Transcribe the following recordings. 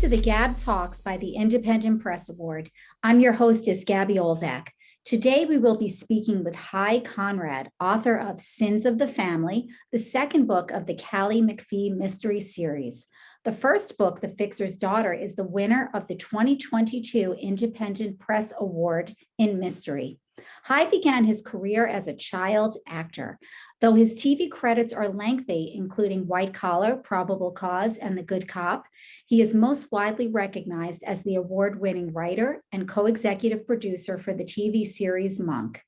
to the GAB Talks by the Independent Press Award. I'm your hostess, Gabby Olzak. Today, we will be speaking with Hy Conrad, author of Sins of the Family, the second book of the Callie McFee mystery series. The first book, The Fixer's Daughter, is the winner of the 2022 Independent Press Award in Mystery. Hy began his career as a child actor. Though his TV credits are lengthy, including White Collar, Probable Cause, and The Good Cop, he is most widely recognized as the award-winning writer and co-executive producer for the TV series Monk.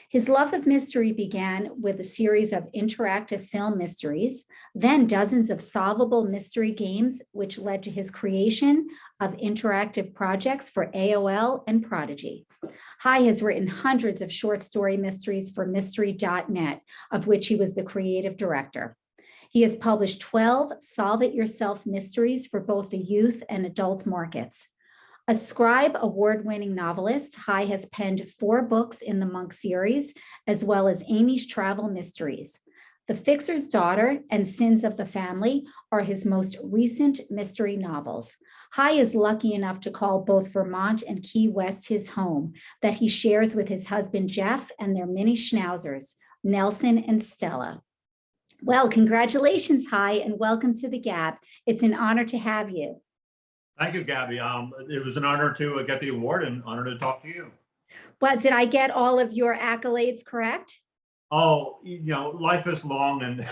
His love of mystery began with a series of interactive film mysteries, then dozens of solvable mystery games, which led to his creation of interactive projects for AOL and Prodigy. Hy has written hundreds of short story mysteries for Mystery.net, of which he was the creative director. He has published 12 solve-it-yourself mysteries for both the youth and adult markets. A Scribe Award-winning novelist, Hy has penned 4 books in the Monk series, as well as Amy's Travel Mysteries. The Fixer's Daughter and Sins of the Family are his most recent mystery novels. Hy is lucky enough to call both Vermont and Key West his home, that he shares with his husband, Jeff, and their mini schnauzers, Nelson and Stella. Well, congratulations, Hy, and welcome to the GAB. It's an honor to have you. Thank you, Gabby. It was an honor to get the award and honor to talk to you. Well, did I get all of your accolades correct? Oh, life is long and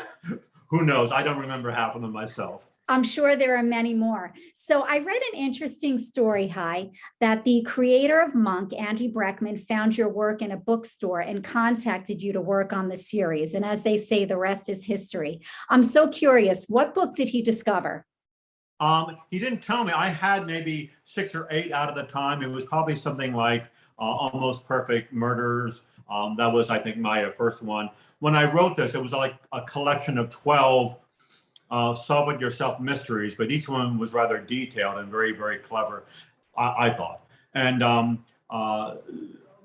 who knows? I don't remember half of them myself. I'm sure there are many more. So I read an interesting story, Hy, that the creator of Monk, Andy Breckman, found your work in a bookstore and contacted you to work on the series. And as they say, the rest is history. I'm so curious, what book did he discover? He didn't tell me. I had maybe 6 or 8 out of the time. It was probably something like Almost Perfect Murders. That was, I think, my first one. When I wrote this, it was like a collection of 12 solve-it-yourself mysteries, but each one was rather detailed and very, very clever, I thought. And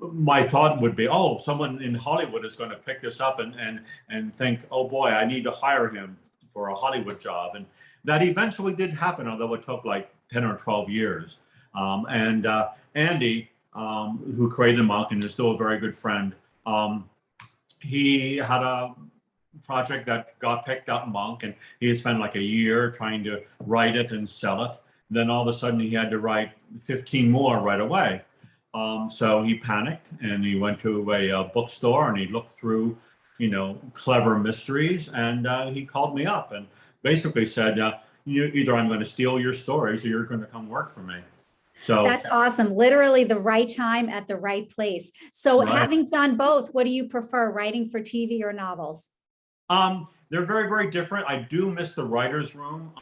my thought would be, oh, someone in Hollywood is going to pick this up and think, oh boy, I need to hire him for a Hollywood job. And that eventually did happen, although it took like 10 or 12 years. Andy, who created Monk and is still a very good friend, he had a project that got picked up, Monk, and he had spent like a year trying to write it and sell it. Then all of a sudden he had to write 15 more right away. So he panicked and he went to a bookstore and he looked through, clever mysteries, and he called me up and basically said, either I'm going to steal your stories or you're going to come work for me. So that's awesome. Literally the right time at the right place. So right. Having done both, what do you prefer, writing for TV or novels? They're very, very different. I do miss the writer's room.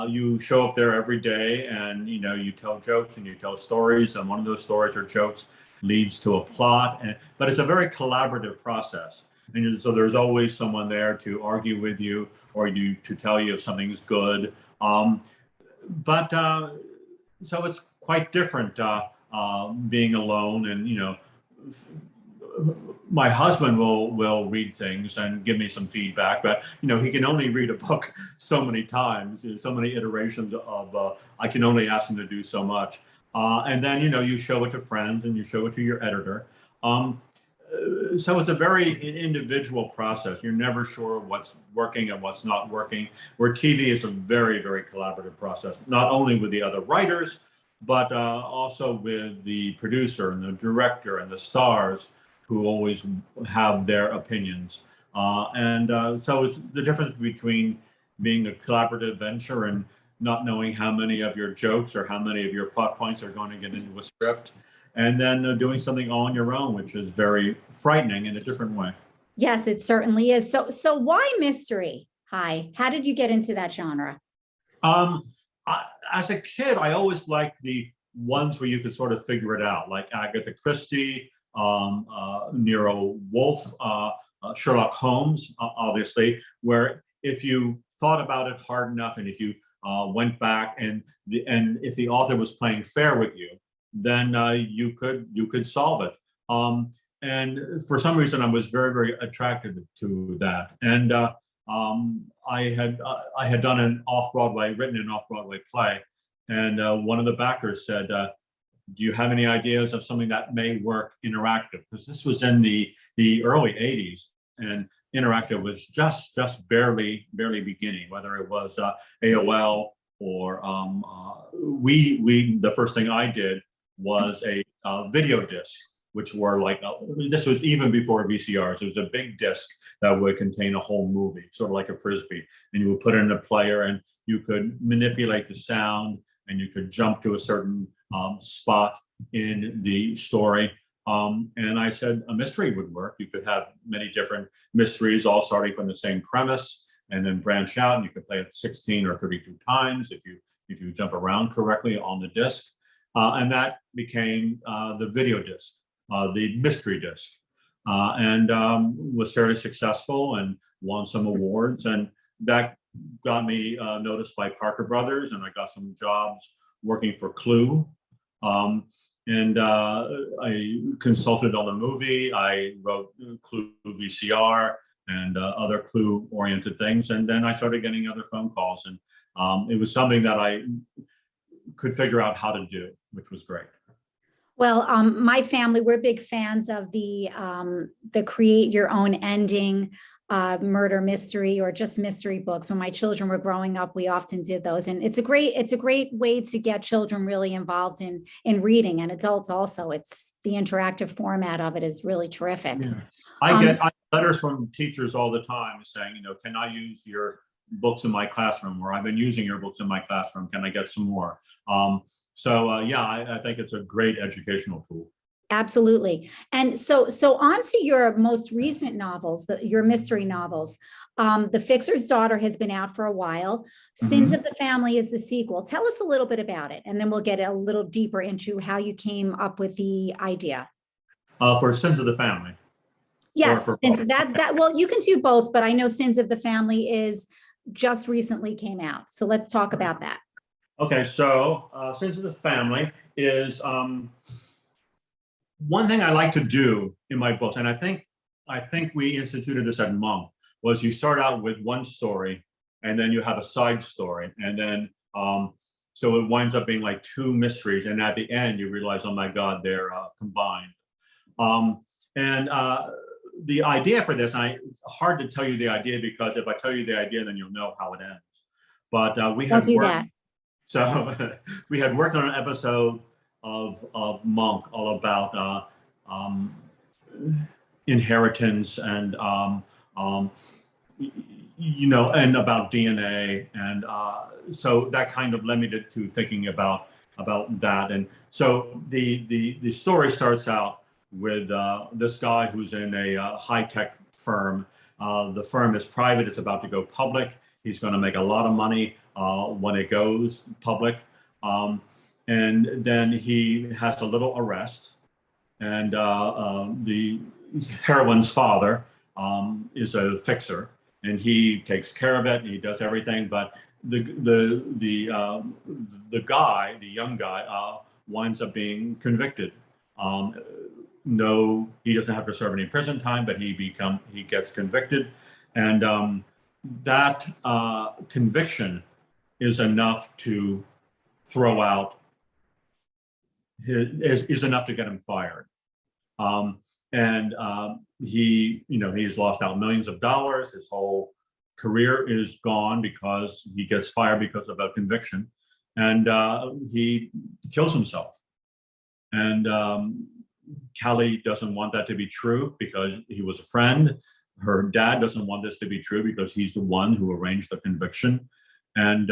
You show up there every day and, you tell jokes and you tell stories, and one of those stories or jokes leads to a plot. But it's a very collaborative process. And so there's always someone there to argue with you or to tell you if something's good. So it's quite different being alone. And, my husband will read things and give me some feedback, but, he can only read a book so many times, so many iterations of, I can only ask him to do so much. And then, you show it to friends and you show it to your editor. So it's a very individual process. You're never sure what's working and what's not working, where TV is a very, very collaborative process, not only with the other writers, but also with the producer and the director and the stars, who always have their opinions. So it's the difference between being a collaborative venture and not knowing how many of your jokes or how many of your plot points are going to get into a script, and then doing something on your own, which is very frightening in a different way. Yes, it certainly is. So why mystery, Hy? How did you get into that genre? As a kid, I always liked the ones where you could sort of figure it out, like Agatha Christie, Nero Wolfe, Sherlock Holmes, obviously, where if you thought about it hard enough and if you went back and if the author was playing fair with you, then you could solve it. And for some reason, I was very, very attracted to that. And I had done written an off-Broadway play, And one of the backers said, do you have any ideas of something that may work interactive? Because this was in the early 80s, and interactive was just barely beginning, whether it was AOL or the first thing I did was a video disc, which were like, this was even before VCRs. It was a big disc that would contain a whole movie, sort of like a Frisbee. And you would put it in a player and you could manipulate the sound and you could jump to a certain spot in the story. And I said a mystery would work. You could have many different mysteries, all starting from the same premise, and then branch out. And you could play it 16 or 32 times if you jump around correctly on the disc. And that became the video disc, the mystery disc, and was fairly successful and won some awards. And that got me noticed by Parker Brothers, and I got some jobs working for Clue. And I consulted on the movie. I wrote Clue VCR and other Clue-oriented things. And then I started getting other phone calls. And it was something that I could figure out how to do, which was great. Well, my family, we're big fans of the create your own ending murder mystery or just mystery books. When my children were growing up, we often did those, and it's a great way to get children really involved in reading, and adults also. It's the interactive format of it is really terrific. Yeah. I get letters from teachers all the time saying, can I use your books in my classroom, or I've been using your books in my classroom. Can I get some more? Yeah, I think it's a great educational tool. Absolutely. And so on to your most recent novels, your mystery novels. The Fixer's Daughter has been out for a while. Sins of the Family is the sequel. Tell us a little bit about it, and then we'll get a little deeper into how you came up with the idea. For Sins of the Family. Yes, well, you can do both, but I know Sins of the Family is just recently came out. So let's talk about that. Okay, so Sins of the Family is one thing I like to do in my books, and I think we instituted this at Monk, was you start out with one story, and then you have a side story, and then so it winds up being like two mysteries, and at the end you realize, oh my God, they're combined. The idea for this, it's hard to tell you the idea, because if I tell you the idea, then you'll know how it ends. But we had worked. So we had worked on an episode of Monk all about inheritance and and about DNA, and so that kind of led me to thinking about that. And so the story starts out with this guy who's in a high-tech firm. The firm is private; it's about to go public. He's going to make a lot of money when it goes public. And then he has a little arrest, and the heroine's father is a fixer, and he takes care of it and he does everything. But the young guy, winds up being convicted. No, he doesn't have to serve any prison time, but he gets convicted, and that conviction is enough to throw out. Is enough to get him fired, he's lost out millions of dollars. His whole career is gone because he gets fired because of a conviction, and he kills himself. And Callie doesn't want that to be true because he was a friend. Her dad doesn't want this to be true because he's the one who arranged the conviction, and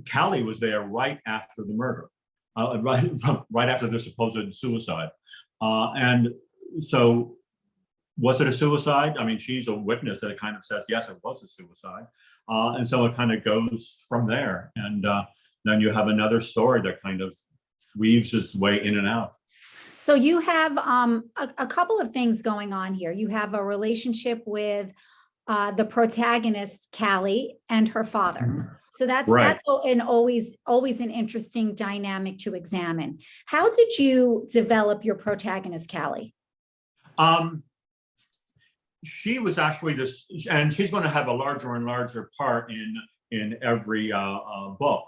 Callie was there right after the murder, right after the supposed suicide. And so was it a suicide? I mean, she's a witness that kind of says, yes, it was a suicide. And so it kind of goes from there. And then you have another story that kind of weaves its way in and out. So you have a couple of things going on here. You have a relationship with the protagonist, Callie, and her father. So that's always an interesting dynamic to examine. How did you develop your protagonist, Callie? She was actually and she's going to have a larger and larger part in in every book.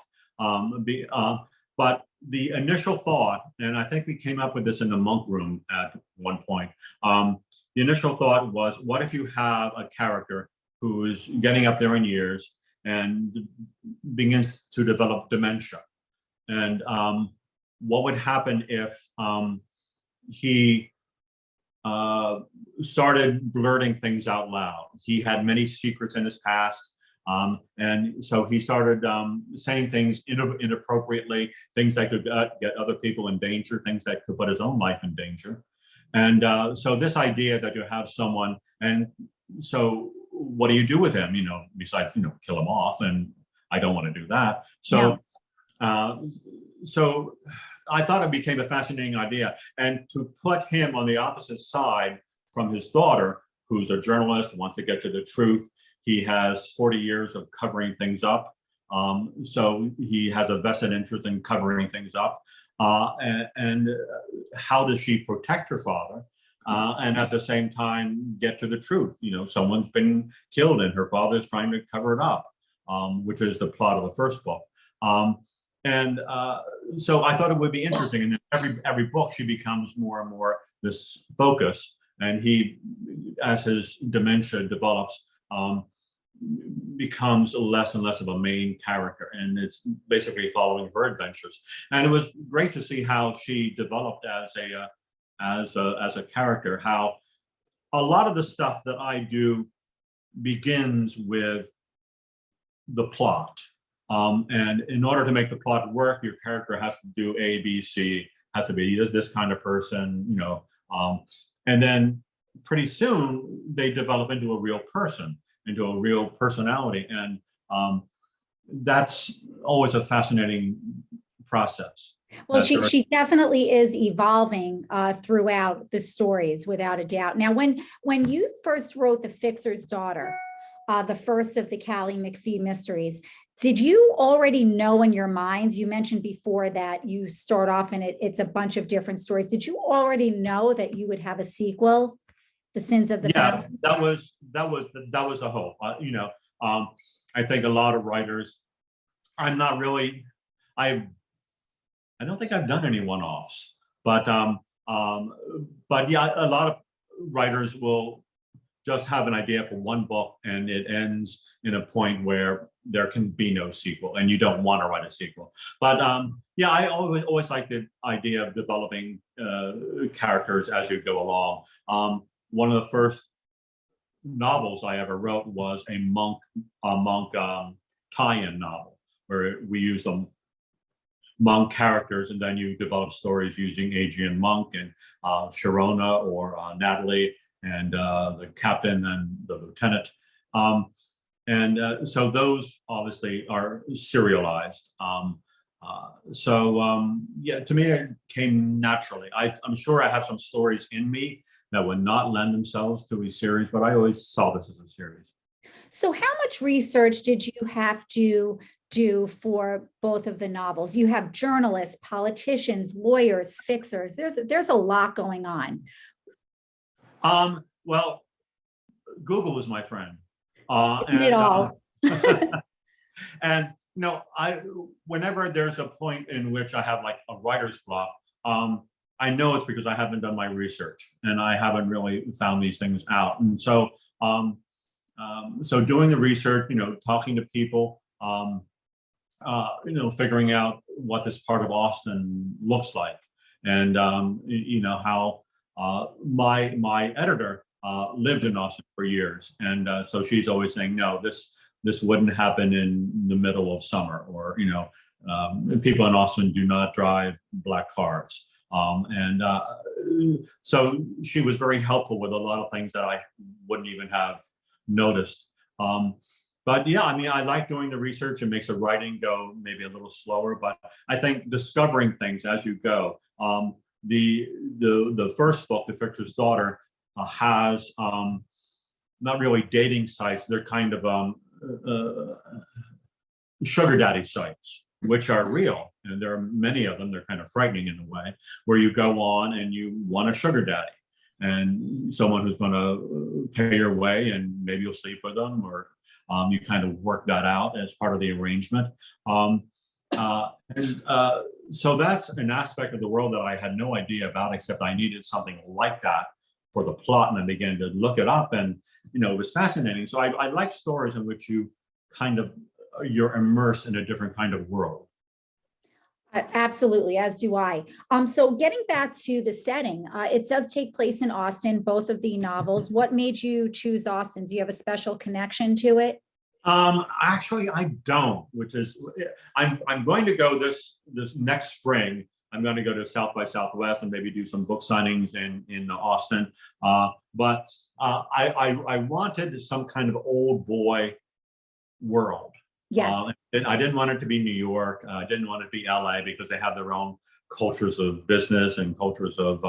But the initial thought, and I think we came up with this in the monk room at one point, the initial thought was, what if you have a character who is getting up there in years and begins to develop dementia? And what would happen if he started blurting things out loud? He had many secrets in his past. And so he started saying things inappropriately, things that could get other people in danger, things that could put his own life in danger. And so this idea that you have someone, and so what do you do with him? Besides, kill him off, and I don't want to do that. So, so I thought it became a fascinating idea, and to put him on the opposite side from his daughter, who's a journalist, wants to get to the truth. He has 40 years of covering things up. So he has a vested interest in covering things up. And how does she protect her father? And at the same time, get to the truth. Someone's been killed and her father's trying to cover it up, which is the plot of the first book. So I thought it would be interesting. And then every book, she becomes more and more this focus. And he, as his dementia develops, becomes less and less of a main character, and it's basically following her adventures. And it was great to see how she developed as a character. How a lot of the stuff that I do begins with the plot, and in order to make the plot work, your character has to do A, B, C, has to be this kind of person, and then pretty soon they develop into a real person, into a real personality. And that's always a fascinating process. Well, she definitely is evolving throughout the stories, without a doubt. Now, when you first wrote The Fixer's Daughter, the first of the Callie McFee mysteries, did you already know in your minds, you mentioned before that you start off and it's a bunch of different stories. Did you already know that you would have a sequel, The Sins of the Family? That was a hope. I think a lot of writers, I don't think I've done any one-offs, but yeah, a lot of writers will just have an idea for one book and it ends in a point where there can be no sequel and you don't want to write a sequel. But yeah, I always like the idea of developing characters as you go along. One of the first novels I ever wrote was a monk tie-in novel, where we used them monk characters, and then you develop stories using Adrian Monk and Sharona or Natalie and the captain and the lieutenant. So those obviously are serialized. Yeah, to me, it came naturally. I'm sure I have some stories in me that would not lend themselves to a series, but I always saw this as a series. So how much research did you have to do for both of the novels? You have journalists, politicians, lawyers, fixers. There's a lot going on. Well, Google is my friend. Isn't it all? And whenever there's a point in which I have like a writer's block, I know it's because I haven't done my research and I haven't really found these things out. And so, so doing the research, talking to people, figuring out what this part of Austin looks like, and how my editor lived in Austin for years, and so she's always saying, no, this wouldn't happen in the middle of summer, or people in Austin do not drive black cars. So she was very helpful with a lot of things that I wouldn't even have noticed. But yeah, I like doing the research. It makes the writing go maybe a little slower, but I think discovering things as you go. The first book, The Fixer's Daughter, has not really dating sites. They're kind of sugar daddy sites, which are real. And there are many of them. They're kind of frightening in a way, where you go on and you want a sugar daddy and someone who's going to pay your way, and maybe you'll sleep with them, or You kind of work that out as part of the arrangement. Um, so that's an aspect of the world that I had no idea about, except I needed something like that for the plot, and I began to look it up, and it was fascinating. So I like stories in which you're immersed in a different kind of world. Absolutely, as do I. So getting back to the setting, it does take place in Austin, both of the novels. What made you choose Austin? Do you have a special connection to it? Actually, I don't. Which is, I'm going to go this next spring. I'm going to go to South by Southwest and maybe do some book signings in Austin. But I wanted some kind of old boy world. Yes. I didn't want it to be New York. I didn't want it to be LA, because they have their own cultures of business and cultures of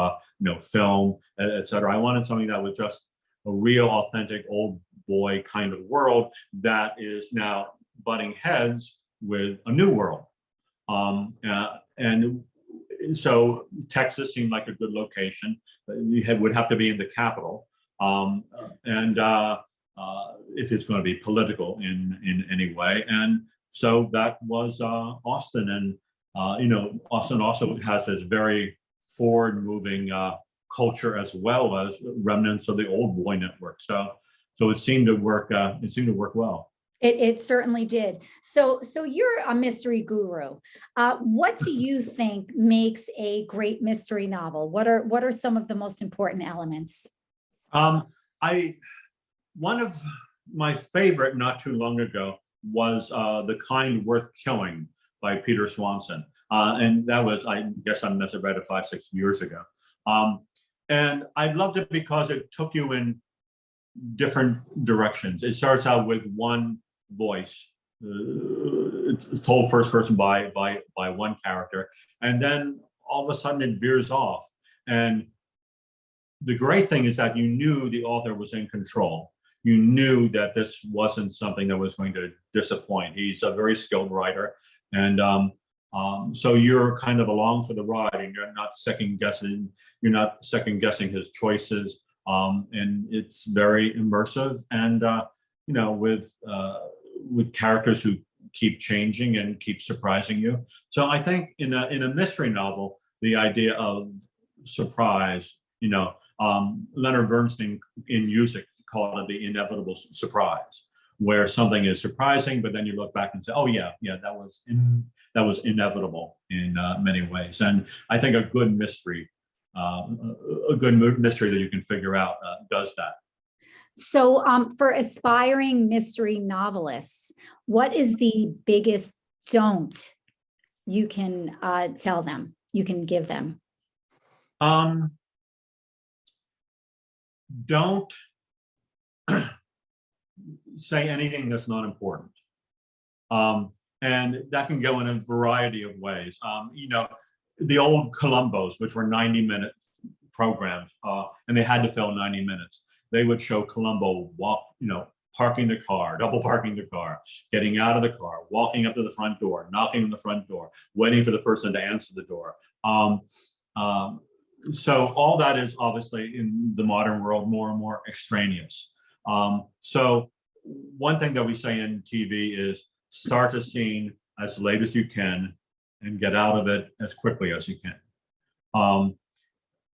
film, et cetera. I wanted something that was just a real, authentic old boy kind of world that is now butting heads with a new world. And so Texas seemed like a good location. Would have to be in the capital. And if it's going to be political in any way. And so that was Austin. And, Austin also has this very forward moving culture, as well as remnants of the old boy network. So it seemed to work. It seemed to work well. It certainly did. So you're a mystery guru. What do you think makes a great mystery novel? What are some of the most important elements? One of my favorite not too long ago was The Kind Worth Killing by Peter Swanson. And that was, I guess I must have read it 5-6 years ago. And I loved it because it took you in different directions. It starts out with one voice. It's told first person by one character. And then all of a sudden it veers off. And the great thing is that you knew the author was in control. You knew that this wasn't something that was going to disappoint. He's a very skilled writer. And so you're kind of along for the ride, and you're not second guessing his choices. And it's very immersive, and with characters who keep changing and keep surprising you. So I think in a mystery novel, the idea of surprise, Leonard Bernstein in music called it the inevitable surprise, where something is surprising, but then you look back and say, "Oh yeah, that was inevitable in many ways." And I think a good mystery that you can figure out does that. So for aspiring mystery novelists, what is the biggest don't you can tell them, you can give them? Don't say anything that's not important. And that can go in a variety of ways. The old Columbos, which were 90-minute programs, and they had to fill 90 minutes. They would show Columbo parking the car, double parking the car, getting out of the car, walking up to the front door, knocking on the front door, waiting for the person to answer the door. So all that is obviously in the modern world more and more extraneous. So one thing that we say in TV is start a scene as late as you can and get out of it as quickly as you can.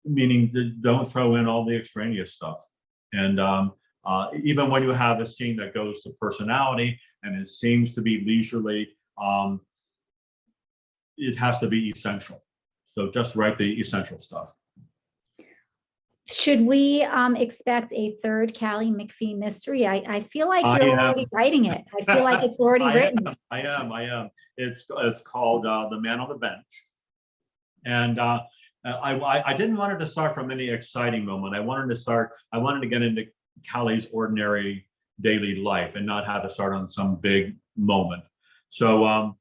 Meaning don't throw in all the extraneous stuff. And even when you have a scene that goes to personality and it seems to be leisurely, it has to be essential. So just write the essential stuff. Should we expect a third Callie McFee mystery? I feel like you're already writing it. I feel like it's already written. I am. It's called The Man on the Bench. And I didn't want it to start from any exciting moment. I wanted to get into Callie's ordinary daily life and not have to start on some big moment. So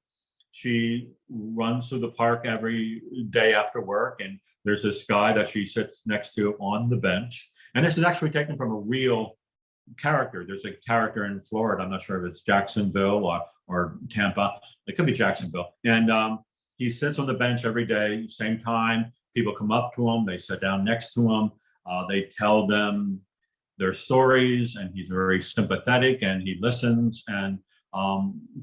she runs through the park every day after work, and there's this guy that she sits next to on the bench. And this is actually taken from a real character. There's a character in Florida. I'm not sure if it's Jacksonville or Tampa. It could be Jacksonville. And he sits on the bench every day, same time. People come up to him. They sit down next to him. They tell them their stories, and he's very sympathetic, and he listens, and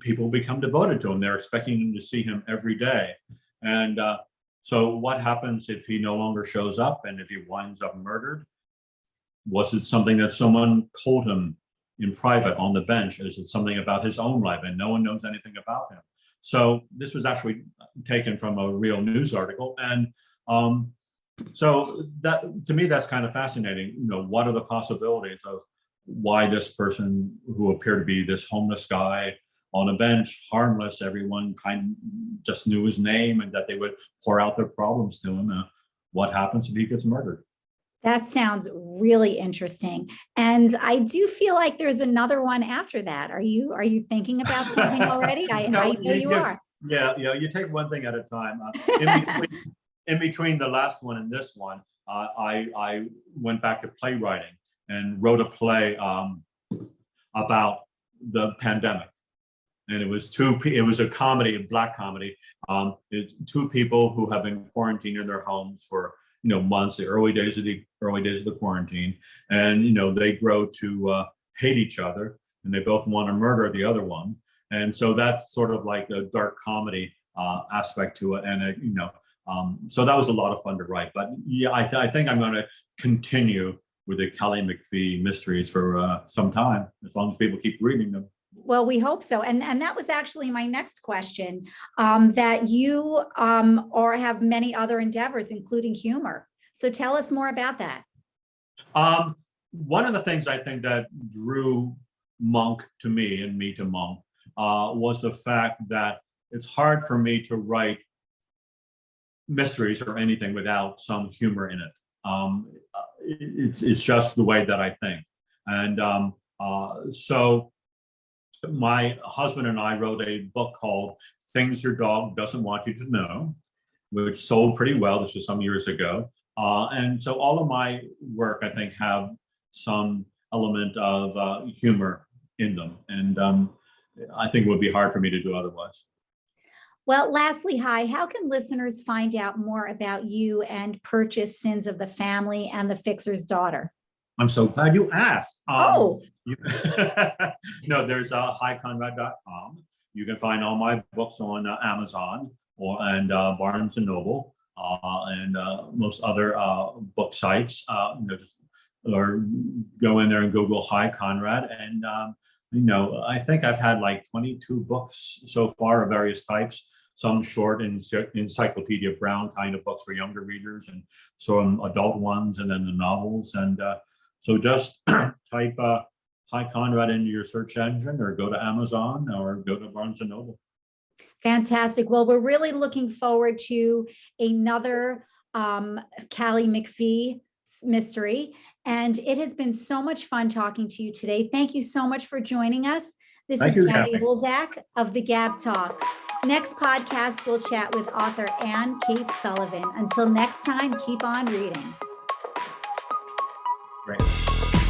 people become devoted to him. They're expecting to see him every day. And so what happens if he no longer shows up and if he winds up murdered? Was it something that someone told him in private on the bench? Is it something about his own life and no one knows anything about him? So this was actually taken from a real news article. And so that, to me, that's kind of fascinating. What are the possibilities of why this person who appeared to be this homeless guy on a bench, harmless, everyone kind of just knew his name and that they would pour out their problems to him. What happens if he gets murdered? That sounds really interesting. And I do feel like there's another one after that. Are you thinking about something already? I know you are. Yeah, you take one thing at a time. In between the last one and this one, I went back to playwriting and wrote a play about the pandemic. And it was a comedy, a Black comedy. It's two people who have been quarantined in their homes for months, the early days of the quarantine, and they grow to hate each other, and they both want to murder the other one. And so that's sort of like a dark comedy aspect to it, and so that was a lot of fun to write. But yeah, I think I'm going to continue with the Callie McFee mysteries for some time, as long as people keep reading them. Well, we hope so. And that was actually my next question, that you or have many other endeavors, including humor. So tell us more about that. One of the things I think that drew Monk to me and me to Monk was the fact that it's hard for me to write mysteries or anything without some humor in it. It's just the way that I think. And so my husband and I wrote a book called Things Your Dog Doesn't Want You to Know, which sold pretty well. This was some years ago. And so all of my work, I think, have some element of humor in them. And I think it would be hard for me to do otherwise. Well, lastly, Hy, how can listeners find out more about you and purchase Sins of the Family and The Fixer's Daughter? I'm so glad you asked. No, there's hyconrad.com. You can find all my books on Amazon and Barnes and Noble and most other book sites. Or go in there and Google Hy Conrad. And I think I've had like 22 books so far of various types. Some short Encyclopedia Brown kind of books for younger readers, and some adult ones, and then the novels. And so just type Hy Conrad into your search engine, or go to Amazon, or go to Barnes and Noble. Fantastic. Well, we're really looking forward to another Callie McFee mystery. And it has been so much fun talking to you today. Thank you so much for joining us. This is Gabby Olzak of the GAB Talks. Next podcast, we'll chat with author Ann Kate Sullivan. Until next time, keep on reading. Great.